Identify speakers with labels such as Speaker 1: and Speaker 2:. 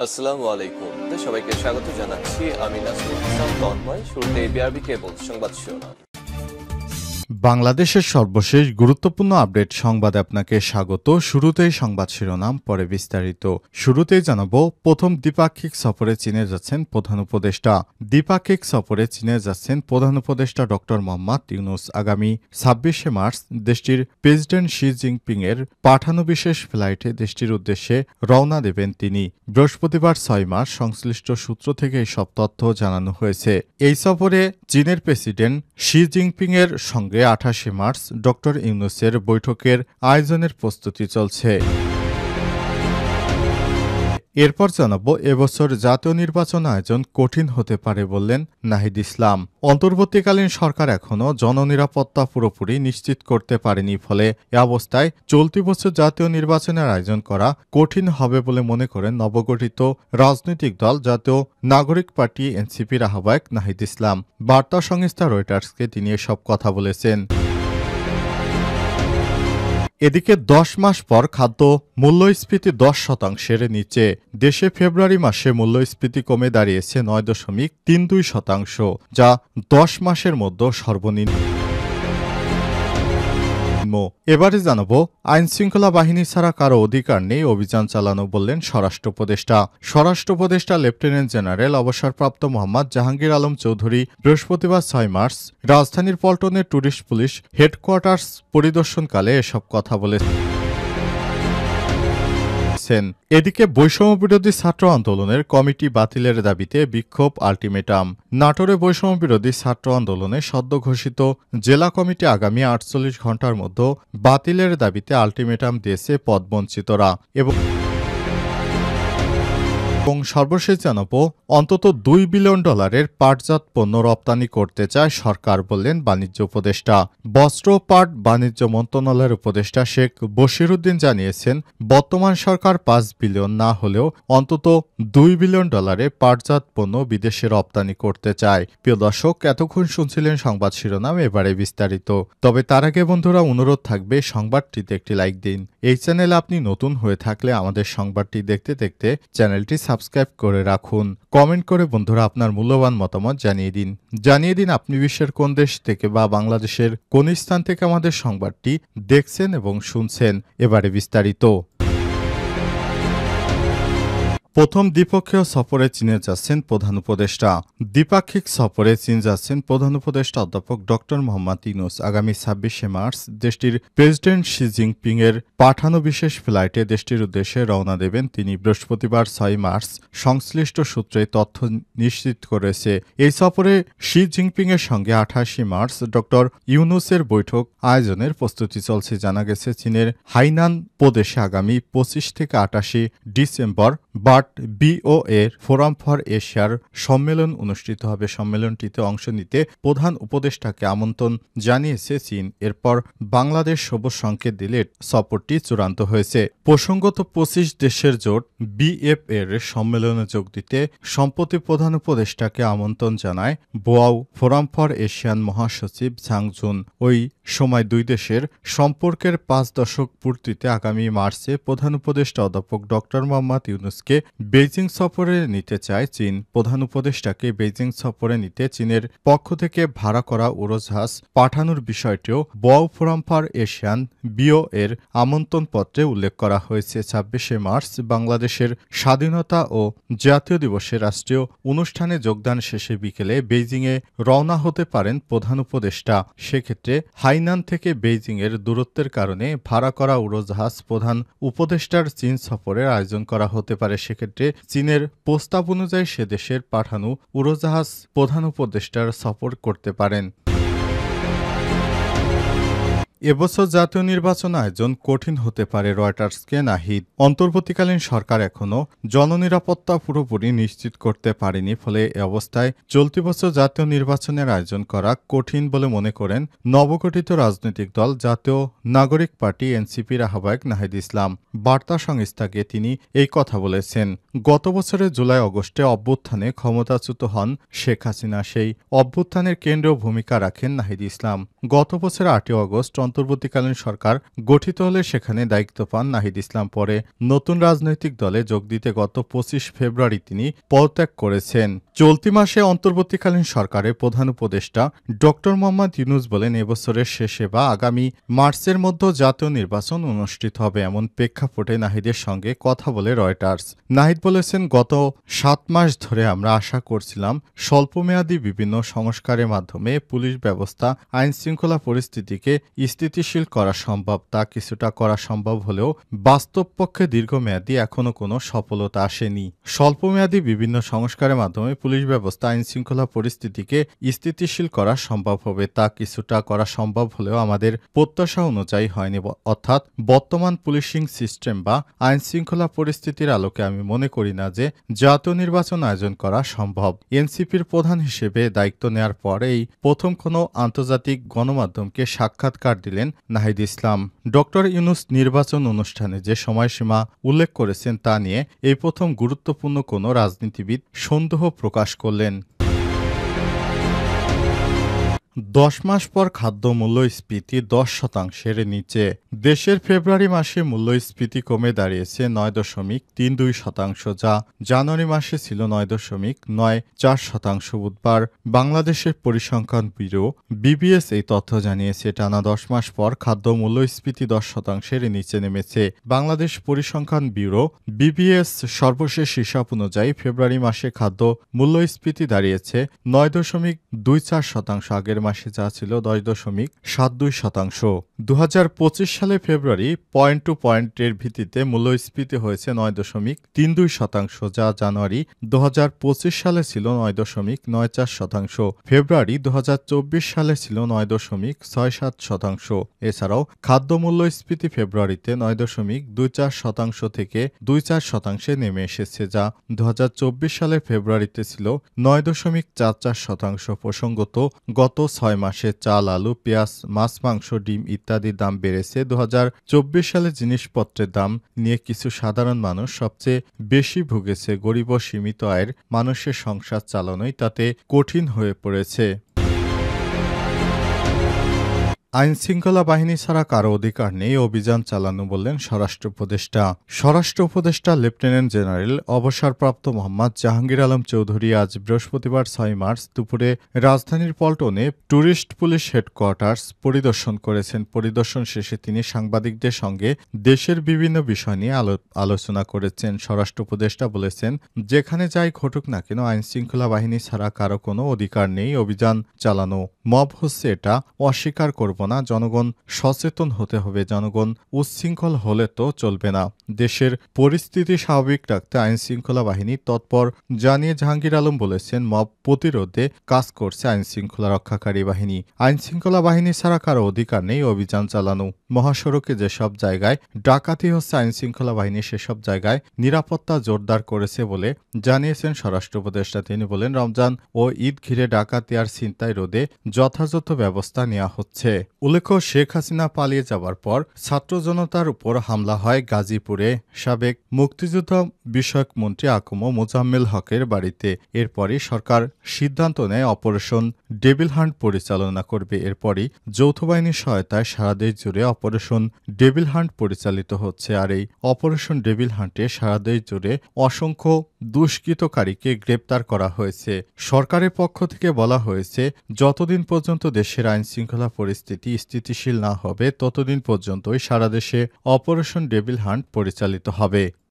Speaker 1: আসসালামু আলাইকুম। সবাইকে স্বাগত জানাচ্ছি। আমি নাসরুল ইসলাম তন্ময়। শুরুতে বিআরবি কেবল সংবাদ শিরোনাম।
Speaker 2: বাংলাদেশের সর্বশেষ গুরুত্বপূর্ণ আপডেট সংবাদে আপনাকে স্বাগত। শুরুতেই সংবাদ শিরোনাম, পরে বিস্তারিত। শুরুতেই জানাবো, প্রথম দ্বিপাক্ষিক সফরে চীনে যাচ্ছেন প্রধান উপদেষ্টা। দ্বিপাক্ষিক সফরে চীনে যাচ্ছেন প্রধান উপদেষ্টা ডক্টর মোহাম্মদ ইউনূস। আগামী ২৬শে মার্চ দেশটির প্রেসিডেন্ট শি জিনপিং এর পাঠানো বিশেষ ফ্লাইটে দেশটির উদ্দেশ্যে রওনা দেবেন তিনি। বৃহস্পতিবার ৬ মার্চ সংশ্লিষ্ট সূত্র থেকে এসব তথ্য জানানো হয়েছে। এই সফরে চীনের প্রেসিডেন্ট শি জিনপিং এর সঙ্গে ২৮শে মার্চ ডক্টর ইউনূসের বৈঠকের আয়োজনের প্রস্তুতি চলছে। এরপর জানাবো, এবছর জাতীয় নির্বাচন আয়োজন কঠিন হতে পারে বললেন নাহিদ ইসলাম। অন্তর্বর্তীকালীন সরকার এখনও জননিরাপত্তা পুরোপুরি নিশ্চিত করতে পারেনি, ফলে এ অবস্থায় চলতি বছর জাতীয় নির্বাচনের আয়োজন করা কঠিন হবে বলে মনে করেন নবগঠিত রাজনৈতিক দল জাতীয় নাগরিক পার্টি এনসিপির আহ্বায়ক নাহিদ ইসলাম। বার্তা সংস্থা রয়টার্সকে তিনি এসব কথা বলেছেন। এদিকে ১০ মাস পর খাদ্য মূল্যস্ফীতি ১০% নিচে। দেশে ফেব্রুয়ারি মাসে মূল্যস্ফীতি কমে দাঁড়িয়েছে ৯.৩২%, যা ১০ মাসের মধ্যে সর্বনিম্ন। এবারে জানাবো, আইনশৃঙ্খলা বাহিনী ছাড়া কারো অধিকার নেই অভিযান চালানো বললেন স্বরাষ্ট্র উপদেষ্টা। স্বরাষ্ট্র উপদেষ্টা লেফটেন্যান্ট জেনারেল অবসরপ্রাপ্ত মোহাম্মদ জাহাঙ্গীর আলম চৌধুরী বৃহস্পতিবার ৬ মার্চ রাজধানীর পল্টনের টুরিস্ট পুলিশ হেডকোয়ার্টার্স পরিদর্শনকালে এসব কথা বলেছেন। এদিকে বৈষম্য বিরোধী ছাত্র আন্দোলনের কমিটি বাতিলের দাবিতে বিক্ষোভ, আল্টিমেটাম। নাটোরে বৈষম্য বিরোধী ছাত্র আন্দোলনে সদ্য ঘোষিত জেলা কমিটি আগামী ৪৮ ঘণ্টার মধ্যে বাতিলের দাবিতে আল্টিমেটাম দিয়েছে পদবঞ্চিতরা। এবং সর্বশেষ জানাবো, অন্তত $2 বিলিয়ন পাটজাত পণ্য রপ্তানি করতে চায় সরকার বললেন বাণিজ্য উপদেষ্টা। বস্ত্র পাট বাণিজ্য মন্ত্রণালয়ের উপদেষ্টা শেখ বশিরউদ্দিন জানিয়েছেন, বর্তমান সরকার ৫ বিলিয়ন না হলেও অন্তত $2 বিলিয়ন পাটজাত পণ্য বিদেশে রপ্তানি করতে চায়। প্রিয় দর্শক, এতক্ষণ শুনছিলেন সংবাদ শিরোনাম, এবারে বিস্তারিত। তবে তার আগে বন্ধুরা, অনুরোধ থাকবে সংবাদটিতে একটি লাইক দিন। এই চ্যানেলে আপনি নতুন হয়ে থাকলে আমাদের সংবাদটি দেখতে দেখতে চ্যানেলটি সাবস্ক্রাইব করে রাখুন। কমেন্ট করে বন্ধুরা আপনার মূল্যবান মতামত জানিয়ে দিন আপনি বিশ্বের কোন দেশ থেকে বা বাংলাদেশের কোন স্থান থেকে আমাদের সংবাদটি দেখছেন এবং শুনছেন। এবারে বিস্তারিত। প্রথম দ্বিপক্ষীয় সফরে চীনে যাচ্ছেন প্রধান উপদেষ্টা। দ্বিপাক্ষিক সফরে চীন যাচ্ছেন প্রধান উপদেষ্টা অধ্যাপক ডক্টর মোহাম্মদ ইউনূস। আগামী ২৬শে মার্চ দেশটির প্রেসিডেন্ট শি জিনপিং এর পাঠানো বিশেষ ফ্লাইটে দেশটির উদ্দেশ্যে রওনা দেবেন তিনি। বৃহস্পতিবার ৬ মার্চ সংশ্লিষ্ট সূত্রে তথ্য নিশ্চিত করেছে। এই সফরে শি জিনপিং এর সঙ্গে ২৮শে মার্চ ডক্টর ইউনূসের বৈঠক আয়োজনের প্রস্তুতি চলছে। জানা গেছে, চীনের হাইনান প্রদেশে আগামী ২৫ থেকে ২৮ ডিসেম্বর BO এর ফোরাম ফর এশিয়ার সম্মেলন অনুষ্ঠিত হবে। সম্মেলনটিতে অংশ নিতে প্রধান উপদেষ্টাকে আমন্ত্রণ জানিয়েছে চীন। এরপর বাংলাদেশ সবুজ সংকেত দিলে সফরটি চূড়ান্ত হয়েছে। প্রসঙ্গত, ২৫ দেশের জোট BF এর সম্মেলনে যোগ দিতে সম্প্রতি প্রধান উপদেষ্টাকে আমন্ত্রণ জানায় বোয়াও ফোরাম ফর এশিয়ান মহাসচিব ঝাং জুন। ওই সময় দুই দেশের সম্পর্কের ৫ দশক পূর্তিতে আগামী মার্চে প্রধান উপদেষ্টা অধ্যাপক ডক্টর মোহাম্মদ ইউনূসকে বেইজিং সফরে নিতে চায় চীন। প্রধান উপদেষ্টাকে বেইজিং সফরে নিতে চীনের পক্ষ থেকে ভাড়া করা উড়োজাহাজ পাঠানোর বিষয়টিও Boao forum for Asian BO এর আমন্ত্রণপত্রে উল্লেখ করা হয়েছে। ২৬শে মার্চ বাংলাদেশের স্বাধীনতা ও জাতীয় দিবসে রাষ্ট্রীয় অনুষ্ঠানে যোগদান শেষে বিকেলে বেইজিংয়ে রওনা হতে পারেন প্রধান উপদেষ্টা। সেক্ষেত্রে হাইনান থেকে বেইজিংয়ের দূরত্বের কারণে ভাড়া করা উড়োজাহাজ প্রধান উপদেষ্টার চীন সফরের আয়োজন করা হতে পারে। সেক্ষেত্রে চীনের প্রস্তাব অনুযায়ী সে দেশের পাঠানো উড়োজাহাজ প্রধান উপদেষ্টার সফর করতে পারেন। এবছর জাতীয় নির্বাচন আয়োজন কঠিন হতে পারে রয়টার্সকে নাহিদ। অন্তর্বর্তীকালীন সরকার এখনও জননিরাপত্তা পুরোপুরি নিশ্চিত করতে পারেনি, ফলে এ অবস্থায় চলতি বছর জাতীয় নির্বাচনের আয়োজন করা কঠিন বলে মনে করেন নবগঠিত রাজনৈতিক দল জাতীয় নাগরিক পার্টি এনসিপির আহ্বায়ক নাহিদ ইসলাম। বার্তা সংস্থাকে তিনি এই কথা বলেছেন। গত বছরের জুলাই-আগস্টে অভ্যুত্থানে ক্ষমতাচ্যুত হন শেখ হাসিনা। সেই অভ্যুত্থানের কেন্দ্রীয় ভূমিকা রাখেন নাহিদ ইসলাম। গত বছরের ৮ই আগস্ট অন্তর্বর্তীকালীন সরকার গঠিত হলে সেখানে দায়িত্ব পান নাহিদ ইসলাম। পরে নতুন রাজনৈতিক দলে যোগ দিতে গত 25 ফেব্রুয়ারি তিনি পদত্যাগ করেছেন। চলতি মাসে অন্তর্বর্তীকালীন সরকারের প্রধান উপদেষ্টা ডক্টর মোহাম্মদ ইউনূস বলেন, এবছরের শেষে বা আগামী মার্চের মধ্যে জাতীয় নির্বাচন অনুষ্ঠিত হবে। এমন প্রেক্ষাপটে নাহিদের সঙ্গে কথা বলে রয়টার্স। নাহিদ বলেছেন, গত 7 মাস ধরে আমরা আশা করছিলাম স্বল্পমেয়াদী বিভিন্ন সংস্কারের মাধ্যমে পুলিশ ব্যবস্থা, আইন শৃঙ্খলা পরিস্থিতিকে স্থিতিশীল করা সম্ভব। তা কিছুটা করা সম্ভব হলেও বাস্তবপক্ষে দীর্ঘমেয়াদী এখনো কোনো সফলতা আসেনি। স্বল্পমেয়াদী বিভিন্ন সংস্কারের মাধ্যমে পুলিশ ব্যবস্থা, আইন শৃঙ্খলা পরিস্থিতিকে স্থিতিশীল করা সম্ভব হবে। তা কিছুটা করা সম্ভব হলেও আমাদের প্রত্যাশা অনুযায়ী হয়নি। অর্থাৎ বর্তমান পুলিশিং সিস্টেম বা আইন শৃঙ্খলা পরিস্থিতির আলোকে আমি মনে করি না যে জাতীয় নির্বাচন আয়োজন করা সম্ভব। এনসিপির প্রধান হিসেবে দায়িত্ব নেয়ার পর এই প্রথম কোনো আন্তর্জাতিক গণমাধ্যমকে সাক্ষাৎকার দিলেন নাহিদ ইসলাম। ডক্টর ইউনূস নির্বাচন অনুষ্ঠানে যে সময়সীমা উল্লেখ করেছেন তা নিয়ে এই প্রথম গুরুত্বপূর্ণ কোনো রাজনীতিবিদ সন্দেহ প্রকাশ করলেন। 10 মাস পর খাদ্য মূল্যস্ফীতি 10% নিচে। দেশের ফেব্রুয়ারি মাসে মূল্যস্ফীতি কমে দাঁড়িয়েছে 9.32%, যা জানুয়ারি মাসে ছিল 9.94%। বুধবার বাংলাদেশের পরিসংখ্যান ব্যুরো বিবিএস এই তথ্য জানিয়েছে। টানা 10 মাস পর খাদ্য মূল্যস্ফীতি 10%-এর নিচে নেমেছে। বাংলাদেশ পরিসংখ্যান ব্যুরো বিবিএস সর্বশেষ হিসাব অনুযায়ী ফেব্রুয়ারি মাসে খাদ্য মূল্যস্ফীতি দাঁড়িয়েছে 9.24%। আগের মাসে যা ছিল 10.72%। 2025 সালে ফেব্রুয়ারি পয়েন্ট টু পয়েন্টের ভিত্তিতে মূল্যস্ফীতি হয়েছে 9.32%, যা জানুয়ারি 2025 সালে ছিল 9.94%। ফেব্রুয়ারি 2024 সালে ছিল 9.67%। এছাড়াও খাদ্য মূল্যস্ফীতি ফেব্রুয়ারিতে 9.24% থেকে 24% নেমে এসেছে, যা 2024 সালে ফেব্রুয়ারিতে ছিল 9.44%। প্রসঙ্গত, গত 6 মাসে চাল, আলু, পেঁয়াজ, মাছ, মাংস, ডিম ইত্যাদির দাম বেড়েছে। 2024 সালে জিনিসপত্রের দাম নিয়ে কিছু সাধারণ মানুষ সবচেয়ে বেশি ভুগেছে। গরিব ও সীমিত আয়ের মানুষের সংসার চালানোই তাতে কঠিন হয়ে পড়েছে। আইন শৃঙ্খলা বাহিনী ছাড়া কারো অধিকার নেই, অভিযান চালানো বললেন স্বরাষ্ট্র উপদেষ্টা। স্বরাষ্ট্র উপদেষ্টা লেফটেন্যান্ট জেনারেল অবসরপ্রাপ্ত মোহাম্মদ জাহাঙ্গীর আলম চৌধুরী আজ বৃহস্পতিবার 6 মার্চ দুপুরে রাজধানীর পল্টনে ট্যুরিস্ট পুলিশ হেডকোয়ার্টার্স পরিদর্শন করেছেন। পরিদর্শন শেষে তিনি সাংবাদিকদের সঙ্গে দেশের বিভিন্ন বিষয় নিয়ে আলোচনা করেছেন। স্বরাষ্ট্র উপদেষ্টা বলেছেন, যেখানে যাই ঘটুক না কেন আইন শৃঙ্খলা বাহিনী ছাড়া কারো কোনো অধিকার নেই অভিযান চালানো। মব হচ্ছে এটা, অস্বীকার করব না। জনগণ সচেতন হতে হবে। জনগণ উচ্ছৃঙ্খল হলে তো চলবে না। দেশের পরিস্থিতি স্বাভাবিক রাখতে আইন শৃঙ্খলা বাহিনী তৎপর জানিয়ে জাহাঙ্গীর আলম বলেছেন, মব প্রতিরোধে কাজ করছে আইন শৃঙ্খলা রক্ষাকারী বাহিনী। আইন শৃঙ্খলা বাহিনী ছাড়া কারো অধিকার নেই অভিযান চালানো। মহাসড়কে যেসব জায়গায় ডাকাতি হচ্ছে আইন শৃঙ্খলা বাহিনী সেসব জায়গায় নিরাপত্তা জোরদার করেছে বলে জানিয়েছেন স্বরাষ্ট্র উপদেষ্টা। তিনি বলেন, রমজান ও ঈদ ঘিরে ডাকাতি আর ছিনতাই রোধে যথাযথ ব্যবস্থা নেওয়া হচ্ছে। উল্লেখ্য, শেখ হাসিনা পালিয়ে যাবার পর ছাত্র জনতার উপর হামলা হয় গাজীপুরে সাবেক মুক্তিযোদ্ধা বিষয়ক মন্ত্রী আকম মোজাম্মেল হকের বাড়িতে। এরপরই সরকার সিদ্ধান্ত নেয় অপারেশন ডেভিল হান্ট পরিচালনা করবে। এরপরই যৌথ বাহিনীর সহায়তায় সারা দেশ জুড়ে অপারেশন ডেভিল হান্ট পরিচালিত হচ্ছে। আর এই অপারেশন ডেভিল হান্টে সারা দেশ জুড়ে অসংখ্য দুষ্কৃতকারীকে গ্রেপ্তার করা হয়েছে। সরকারের পক্ষ থেকে বলা হয়েছে, যতদিন পর্যন্ত দেশের আইন শৃঙ্খলা পরিস্থিতি স্থিতিশীল না হবে ততদিন পর্যন্তই সারা দেশে অপারেশন ডেভিল হান্ট পরিচালিত হবে।